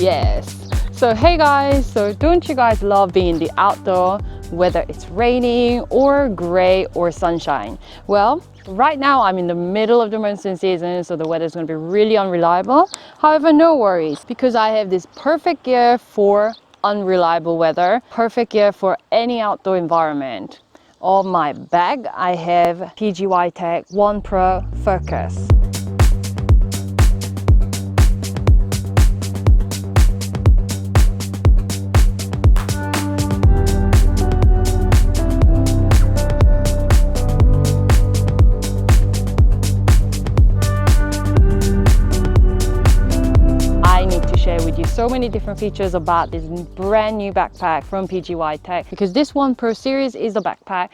Yes. So hey guys, so don't you guys love being in the outdoor, whether it's raining or gray or sunshine? Well, right now I'm in the middle of the monsoon season, so the weather is going to be really unreliable. However, no worries, because I have this perfect gear for unreliable weather, perfect gear for any outdoor environment. On my bag, I have PGYTECH OnePro Focus. So many different features about this brand new backpack from PGYTECH, because this OnePro series is the backpack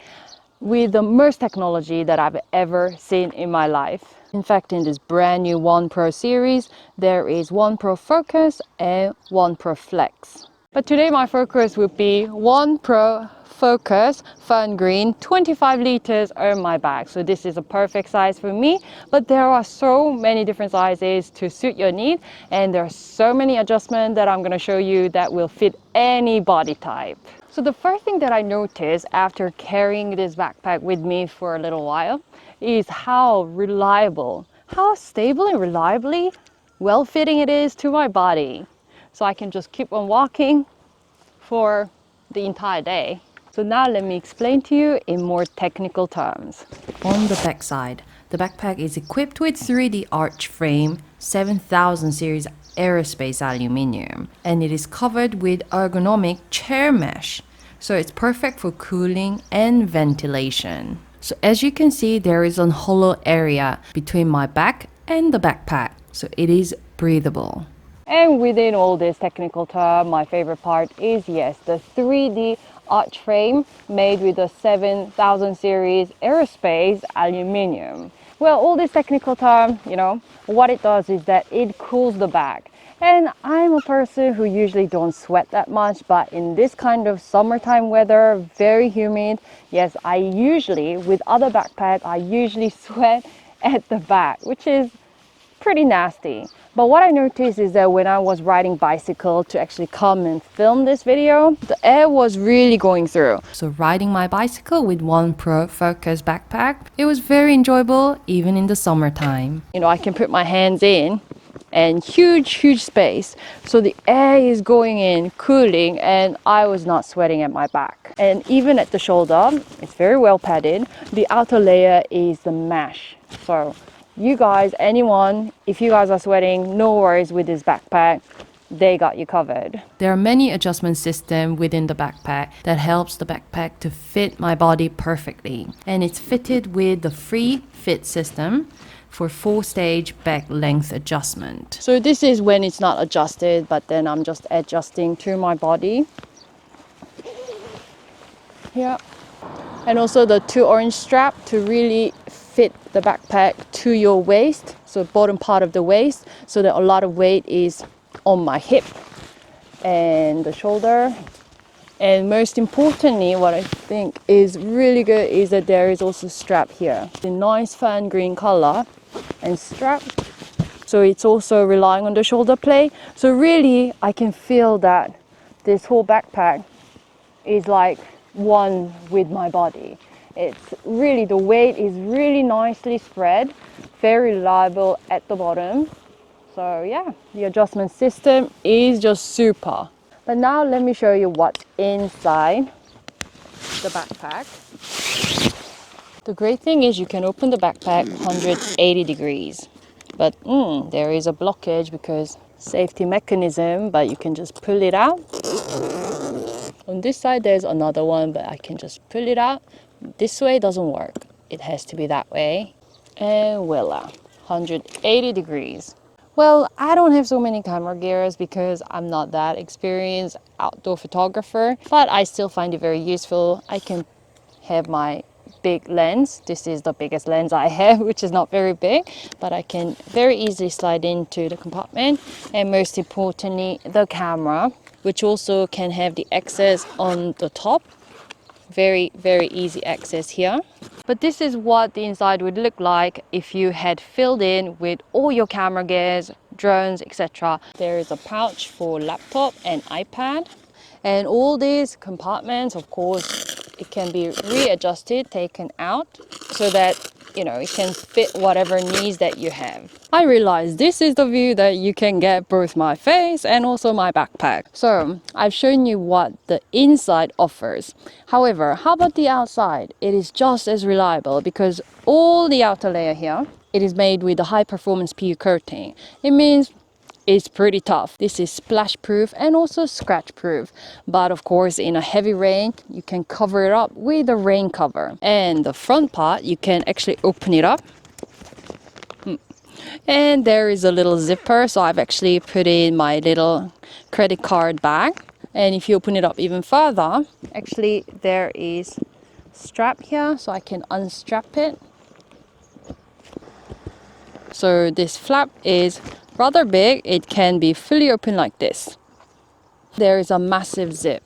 with the most technology that I've ever seen in my life. In fact, in this brand new OnePro series, there is OnePro Focus and OnePro Flex. But today my focus would be OnePro Focus Fun Green 25 liters on my bag. So this is a perfect size for me, but there are so many different sizes to suit your need, and there are so many adjustments that I'm going to show you that will fit any body type. So the first thing that I noticed after carrying this backpack with me for a little while is how reliable, how stable and reliably well-fitting it is to my body. So I can just keep on walking for the entire day. So now let me explain to you in more technical terms. On the back side, the backpack is equipped with 3D arch frame 7000 series aerospace aluminum, and it is covered with ergonomic chair mesh. So it's perfect for cooling and ventilation. So as you can see, there is a hollow area between my back and the backpack. So it is breathable. And within all this technical term, my favorite part is, yes, the 3D arch frame made with the 7000 series aerospace aluminum. Well, all this technical term, what it does is that it cools the bag. And I'm a person who usually don't sweat that much, but in this kind of summertime weather, very humid, yes, with other backpacks, I usually sweat at the back, which is pretty nasty. But what I noticed is that when I was riding bicycle to actually come and film this video, the air was really going through. So riding my bicycle with OnePro Focus backpack, it was very enjoyable even in the summertime. I can put my hands in and huge space. So the air is going in, cooling, and I was not sweating at my back. And even at the shoulder, it's very well padded. The outer layer is the mesh. So you guys, anyone, if you guys are sweating, no worries with this backpack. They got you covered. There are many adjustment systems within the backpack that helps the backpack to fit my body perfectly. And it's fitted with the free fit system for 4-stage back length adjustment. So this is when it's not adjusted, but then I'm just adjusting to my body. Yeah. And also the 2 orange strap to really fit the backpack to your waist, so bottom part of the waist, so that a lot of weight is on my hip and the shoulder. And most importantly, what I think is really good is that there is also a strap here, the nice fan green color and strap. So it's also relying on the shoulder plate. So really I can feel that this whole backpack is like one with my body. It's really, the weight is really nicely spread, very reliable at the bottom. So yeah, the adjustment system is just super. But now let me show you what's inside the backpack. The great thing is you can open the backpack 180 degrees. But there is a blockage because safety mechanism, but you can just pull it out. On this side there's another one, but I can just pull it out. This way doesn't work. It has to be that way. And voila, 180 degrees. Well, I don't have so many camera gears because I'm not that experienced outdoor photographer, but I still find it very useful. I can have my big lens. This is the biggest lens I have, which is not very big, but I can very easily slide into the compartment. And most importantly, the camera, which also can have the access on the top. Very easy access here. But this is what the inside would look like if you had filled in with all your camera gears, drones, etc. There is a pouch for laptop and iPad. And all these compartments, of course, it can be readjusted, taken out, so that, you know, it can fit whatever needs that you have. I realize this is the view that you can get both my face and also my backpack. So I've shown you what the inside offers. However, how about the outside? It is just as reliable because all the outer layer here, it is made with a high performance PU coating. It means it's pretty tough. This is splash proof and also scratch proof. But of course, in a heavy rain, you can cover it up with a rain cover. And the front part, you can actually open it up. And there is a little zipper. So I've actually put in my little credit card bag. And if you open it up even further, actually there is a strap here, so I can unstrap it. So this flap is rather big. It can be fully open like this. There is a massive zip.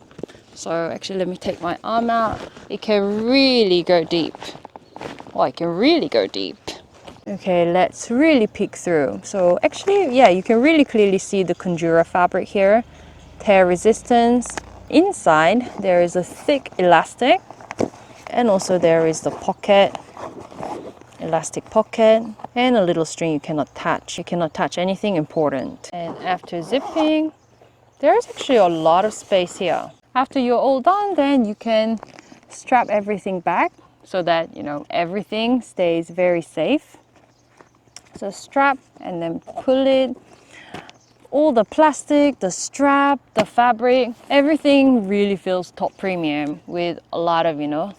So actually, let me take my arm out. It can really go deep. Well, it can really go deep. Okay, let's really peek through. So actually, yeah, you can really clearly see the Conjura fabric here. Tear resistance. Inside, there is a thick elastic. And also there is the pocket. Elastic pocket and a little string you cannot touch. You cannot touch anything important. And after zipping, there's actually a lot of space here. After you're all done, then you can strap everything back so that, you know, everything stays very safe. So strap and then pull it. All the plastic, the strap, the fabric, everything really feels top premium with a lot of, you know,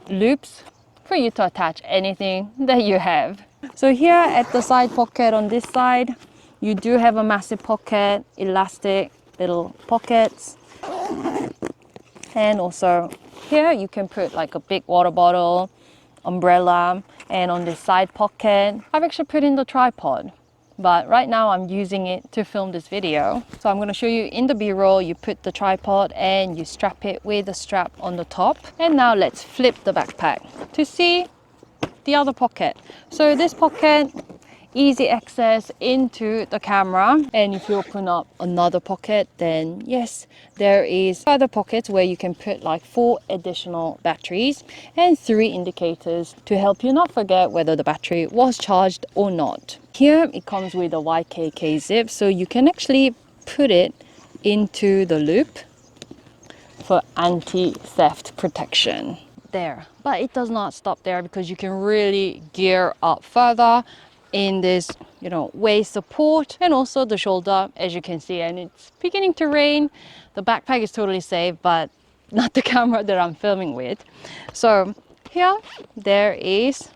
loops for you to attach anything that you have. So here at the side pocket on this side, you do have a massive pocket, elastic little pockets. And also here you can put like a big water bottle, umbrella, and on this side pocket, I've actually put in the tripod. But right now I'm using it to film this video. So I'm going to show you in the B-roll, you put the tripod and you strap it with a strap on the top. And now let's flip the backpack to see the other pocket. So this pocket, easy access into the camera. And if you open up another pocket, then yes, there is other pockets where you can put like 4 additional batteries and 3 indicators to help you not forget whether the battery was charged or not. Here it comes with a YKK zip, so you can actually put it into the loop for anti-theft protection. There, but it does not stop there because you can really gear up further in this, you know, waist support and also the shoulder, as you can see. And it's beginning to rain. The backpack is totally safe, but not the camera that I'm filming with. So here there is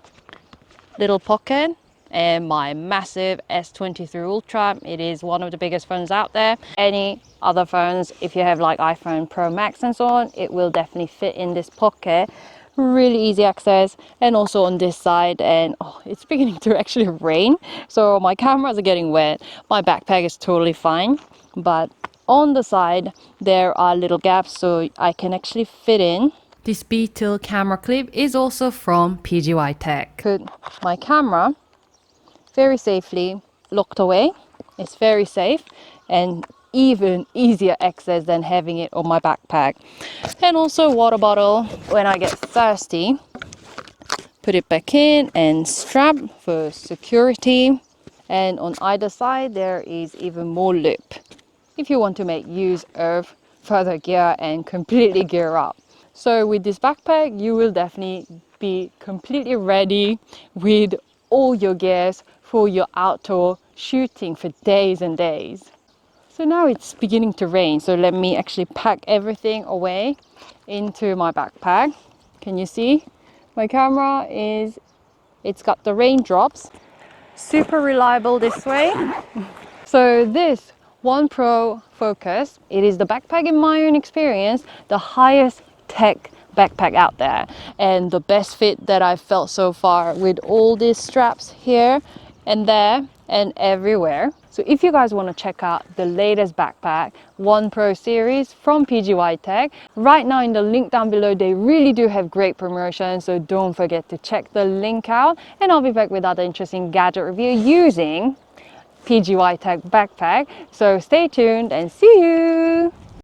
little pocket and my massive S23 Ultra. It is one of the biggest phones out there. Any other phones, if you have like iPhone Pro Max and so on, it will definitely fit in this pocket. Really easy access. And also on this side, and oh, it's beginning to actually rain, so my cameras are getting wet. My backpack is totally fine, but on the side there are little gaps so I can actually fit in. This B-Tilt camera clip is also from PGYTECH. Put my camera very safely locked away. It's very safe and even easier access than having it on my backpack. And also water bottle when I get thirsty. Put it back in and strap for security. And on either side there is even more loop if you want to make use of further gear and completely gear up. So with this backpack you will definitely be completely ready with all your gears for your outdoor shooting for days and days. So now it's beginning to rain, so let me actually pack everything away into my backpack. Can you see? My camera it's got the raindrops. Super reliable this way. So this OnePro Focus, it is the backpack in my own experience, the highest tech backpack out there and the best fit that I've felt so far with all these straps here and there and everywhere. So if you guys want to check out the latest backpack, OnePro series from PGYTECH, right now in the link down below, they really do have great promotions, so don't forget to check the link out. And I'll be back with other interesting gadget review using PGYTECH backpack. So stay tuned and see you!